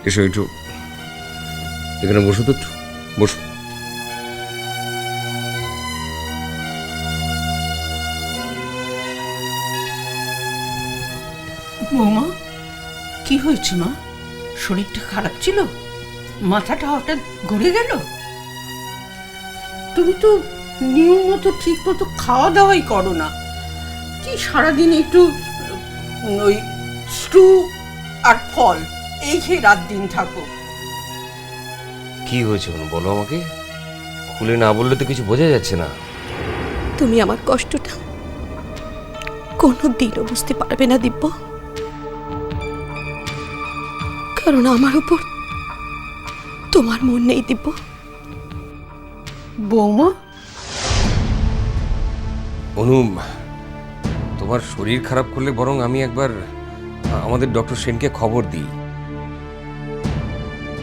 এসো একটু এখানে বসো তো, একটু বসো। বৌমা, কি হয়েছে মা? শরীরটা খারাপ ছিল? মাথাটা হঠাৎ ঘুরে গেল? তুমি তো নিয়ম মতো ঠিক মতো খাওয়া দাওয়াই করো না। কি সারাদিন একটু ওই স্টু আর ফল এই খেয়ে রাত দিন থাকো। কি হয়েছে বলো আমাকে, খুলে না বললে তো কিছু বোঝা যাচ্ছে না। তুমি আমার কষ্টটা কোনো দিনও বুঝতে পারবে না দিব্য, কারণ আমার উপর তোমার মন নেই দিব্য। বৌমা, অনু, তোমার শরীর খারাপ করলে বরং আমি একবার আমাদের ডক্টর সেনকে খবর দিই,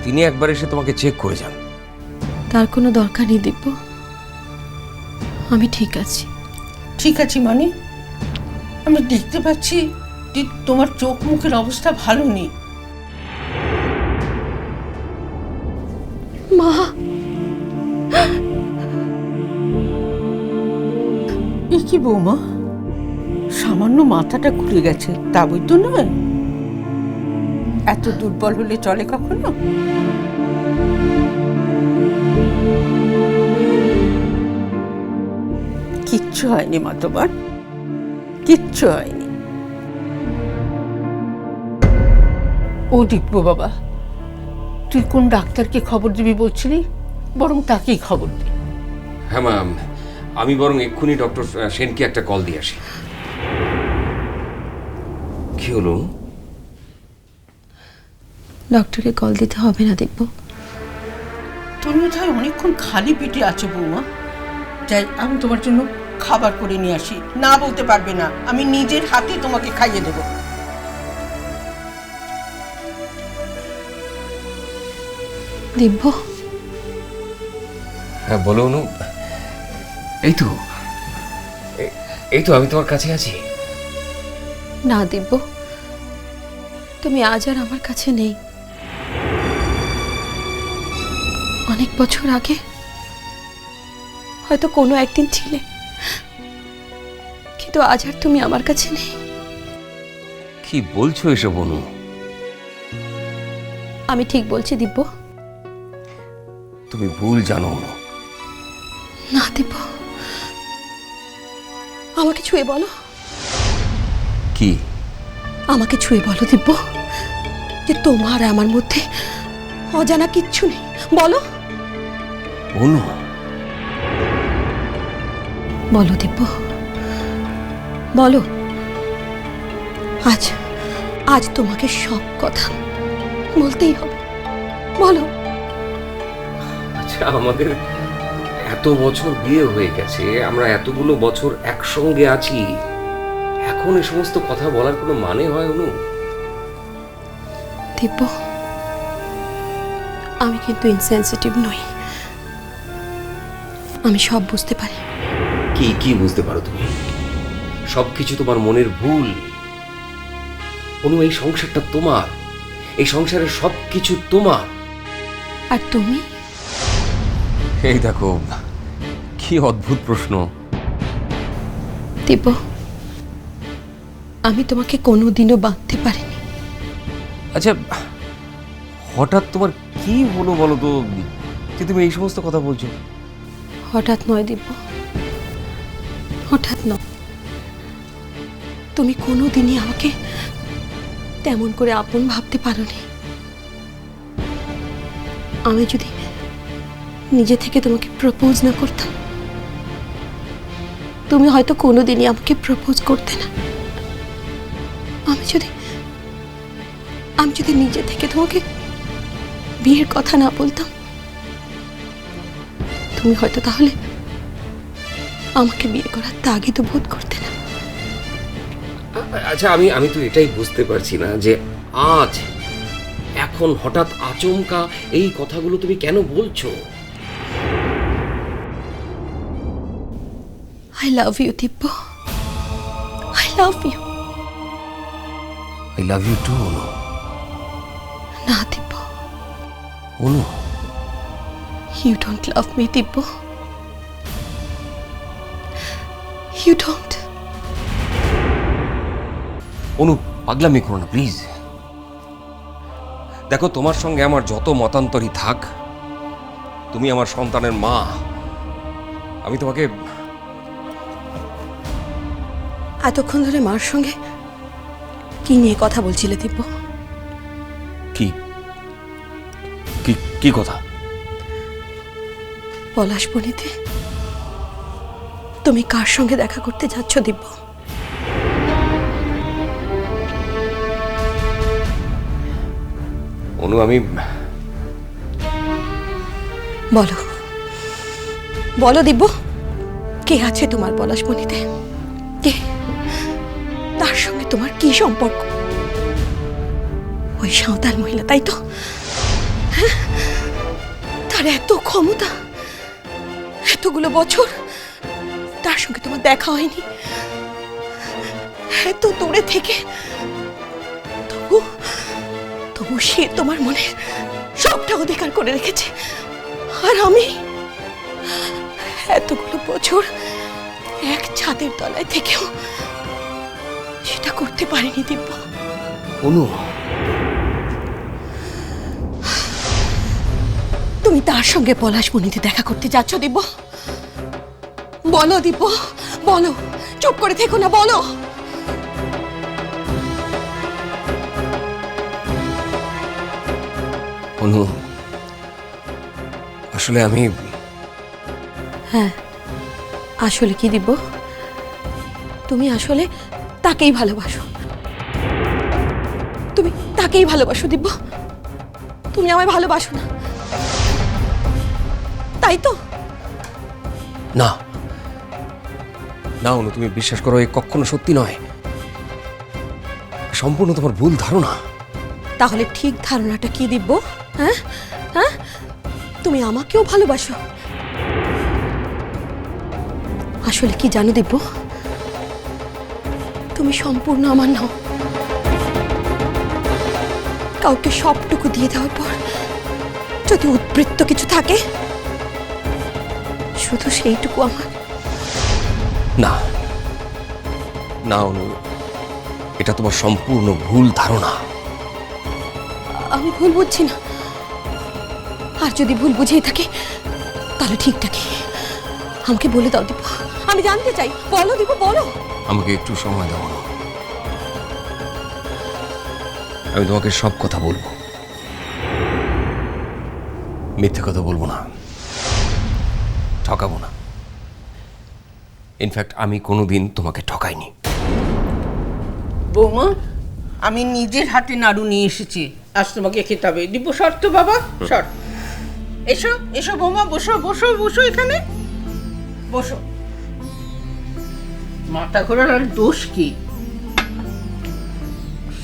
তিনি একবার এসে তোমাকে চেক করে যান। তার কোনো দরকার নেই দিব্য, আমি ঠিক আছি। ঠিক আছে মানে? আমি দেখতে পাচ্ছি যে তোমার চোখ মুখের অবস্থা ভালো নেই। মা, এ কি বৌমা, সামান্য মাথাটা ঘুরে গেছে তা বই তো নয়। এত দুর্বল হলে চলে কখনো? কিচ্ছু হয়নি মা, তোমার কিচ্ছু হয়নি। ও দিব্য বাবা, তুই কোন ডাক্তারকে খবর দিবি বলছিলি? বরং তাকেই খবর দে। হ্যাঁ ম্যাম, আমি বরং এক্ষুনি ডক্টর সেনকে একটা কল দিয়ে আসি। কি হলো? ডক্টরকে কল দিতে হবে না দিব্য। তুমি বোধহয় অনেকক্ষণ খালি পেটে আছো বৌমা। যাই, আমি তোমার জন্য খাবার করে নিয়ে আসি। না বলতে পারবে না, আমি নিজের হাতে তোমাকে খাইয়ে দেবো। দিব্য, হ্যাঁ বলো অনু। এই তো এই তো আমি তোমার কাছে আছি। না দিব্য, তুমি আজ আর আমার কাছে নেই। অনেক বছর আগে হয়তো কোনো একদিন ছিলে, কিন্তু আজ আর তুমি আমার কাছে নেই। কি বলছো এসব অনু? আমি ঠিক বলছি দিব্য। তুমি ভুল জানো অনু। না দিব্য, আমাকে ছুঁয়ে বলো। কি? আমাকে ছুঁয়ে বলো দিব্য যে তোমার আমার মধ্যে অজানা কিচ্ছু নেই। বলো অনু, বলো দিব্য, বলো। আজ আজ তোমাকে সব কথা বলতেই হবে। বলো। আচ্ছা, আমাদের এত বছর বিয়ে হয়ে গেছে, আমরা এতগুলো বছর একসঙ্গে আছি, এখন এই সমস্ত কথা বলার কোনো মানে হয় অনু? দিব্য, আমি কিন্তু ইনসেনসিটিভ নই। আমি সব বুঝতে পারি। কি কি বুঝতে পারো তুমি? সবকিছু তোমার মনের ভুল অনু। এই সংসারটা তোমার, এই সংসারের সবকিছু তোমার। আর তুমি? এই দেখো, কি অদ্ভুত প্রশ্ন। দিব্য, আমি তোমাকে কোনোদিনও বাঁধতে পারিনি। আচ্ছা, হঠাৎ তোমার কি হলো বলো তো যে তুমি এই সমস্ত কথা বলছো? হঠাৎ নয় দিব্য, হঠাৎ নয়। তুমি কোনোদিনই আমাকে তেমন করে আপন ভাবতে পারোনি। আমি যদি নিজে থেকে তোমাকে প্রপোজ না করতাম, তুমি হয়তো কোনোদিনই আমাকে প্রপোজ করতে না। আমি যদি নিজে থেকে তোমাকে বিয়ের কথা না বলতাম, তুমি হয়তো তাহলে আমাকে বিয়ে করার তাগিদ বোধ করতে না। আচ্ছা, আমি তো এটাই বুঝতে পারছি না যে আজ এখন হঠাৎ আচমকা এই কথাগুলো তুমি কেন বলছো? I love you, Divya. I love you. I love you too, না দিব্য, অনু, You don't love me, Divya. You don't. অনু, পাগলামি করো না প্লিজ। দেখো, তোমার সঙ্গে আমার যত মতান্তরই থাক, তুমি আমার সন্তানের মা। আমি তোমাকে এতক্ষণ ধরে মার সঙ্গে কি নিয়ে কথা বলছিলে দিব্য? কি কি কি কথা? পলাশবনিতে তুমি কার সঙ্গে দেখা করতে যাচ্ছ দিব্য? অনু, আমি বলো বলো দিব্য, কে আছে তোমার পলাশবনিতে? কে? তার সঙ্গে তোমার কি সম্পর্ক? ওই সাঁওতাল মহিলা, তাই তো? হ্যাঁ? তার এত ক্ষমতা, এতগুলো বছর তার সঙ্গে তোমার দেখা হয়নি, এত দূরে থেকে তবু তবু সে তোমার মনের সবটা অধিকার করে রেখেছে। আর আমি এতগুলো বছর এক ছাদের তলায় থেকেও সেটা করতে পারিনি দিব্য। অনু, তুমি তার সঙ্গে পলাশবনিতে দেখা করতে যাচ্ছ দিব্য? বলো দিব্য, বলো, চুপ করে থেকো না, বলো। অনু, আসলে আমি হ্যাঁ, আসলে কি দিব্য? তুমি আসলে তাকেই ভালোবাসো। তুমি তাকেই ভালোবাসো দিব্য। তুমি আমায় ভালোবাসো না, তাই তো? না না অনু, তুমি বিশ্বাস করো, এ কখনো সত্যি নয়। সম্পূর্ণ তোমার ভুল ধারণা। তাহলে ঠিক ধারণাটা কি দিব্য? হ্যাঁ হ্যাঁ, তুমি আমাকেও ভালোবাসো। আসলে কি জানো দিব্য, তুমি সম্পূর্ণ আমার নাও। কাউকে সবটুকু দিয়ে দেওয়ার পর যদি উদ্বৃত্ত কিছু থাকে, শুধু সেইটুকু আমার। না না অনু, এটা তোমার সম্পূর্ণ ভুল ধারণা। আমি ভুল বুঝছি না, আর যদি ভুল বুঝেই থাকি তাহলে ঠিকটা কি আমাকে বলে দাও দিব্য। আমি জানতে চাই, বলো দিব্য, বলো। আমাকে একটু সময় দাও অনু, আমি তোমাকে সব কথা বলবো, মিথ্যে কথা বলবো না, ঠকাবো না। ইনফ্যাক্ট আমি কোনোদিন তোমাকে ঠকাইনি। বৌমা, আমি নিজের হাতে নাড়ু নিয়ে এসেছি, আজ তোমাকে খেতে হবে। দিব্য, শর্ত বাবা, শর্ত। এসো এসো বৌমা, বসো বসো বসো, এখানে বসো। মাথা ঘোরার আর দোষ কি?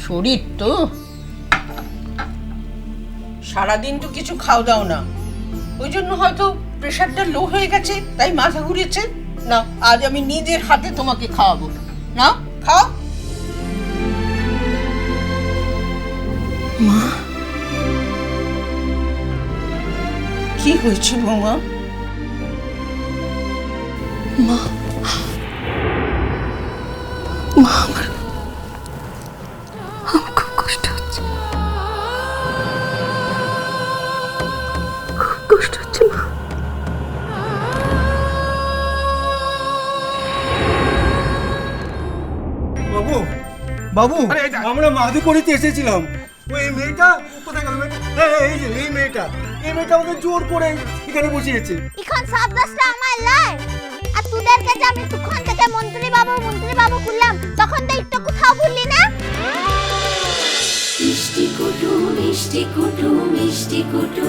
শরীর তো, সারাদিন তো কিছু খাও দাও না, ওই জন্য হয়তো প্রেশারটা লো হয়ে গেছে, তাই মাথা ঘুরেছে। না, আজ আমি নিজের হাতে তোমাকে খাওয়াবো। না, খাও। মা, কি হয়েছে বৌমা? মা, মা, আমার খুব কষ্ট হচ্ছে, খুব কষ্ট হচ্ছে মা। বাবু, বাবু, আমরা মাধুকরীতে এসেছিলাম। ওই মেয়েটা কোথায় গেল? এই যে এই মেয়েটা আমাকে জোর করে এখানে বসিয়েছে। এখন সব দোষটা আমার লাই। আর তোদেরকে যে আমি তখন থেকে মন্ত্রী বাবু করলাম, তখন তো একটু কোথাও ভুললি না। মিষ্টি কুটু মিষ্টি কুটু মিষ্টি কুটু